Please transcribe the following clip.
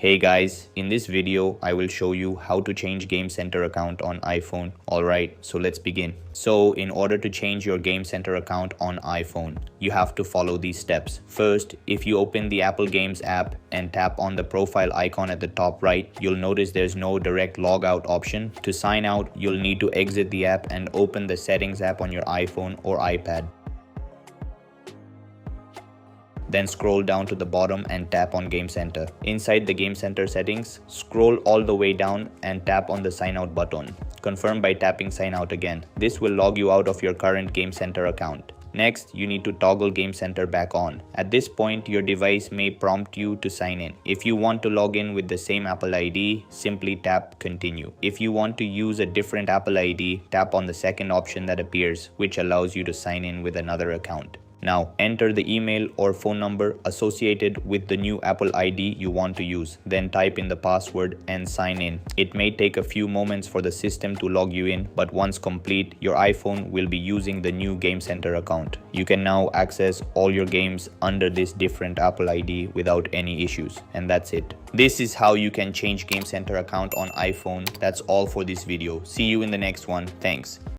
Hey guys, in this video I will show you how to change Game Center account on iPhone. Alright, so let's begin. So in order to change your Game Center account on iPhone, you have to follow these steps. First, if you open the Apple Games app and tap on the profile icon at the top right, you'll notice there's no direct logout option. To sign out, you'll need to exit the app and open the Settings app on your iPhone or iPad. Then scroll down to the bottom and tap on Game Center. Inside the Game Center settings, scroll all the way down and tap on the sign out button. Confirm by tapping sign out again. This will log you out of your current Game Center account. Next, you need to toggle Game Center back on. At this point, your device may prompt you to sign in. If you want to log in with the same Apple ID, simply tap continue. If you want to use a different Apple ID, tap on the second option that appears, which allows you to sign in with another account. Now, enter the email or phone number associated with the new Apple ID you want to use. Then type in the password and sign in. It may take a few moments for the system to log you in, but once complete, your iPhone will be using the new Game Center account. You can now access all your games under this different Apple ID without any issues. And that's it. This is how you can change Game Center account on iPhone. That's all for this video. See you in the next one. Thanks.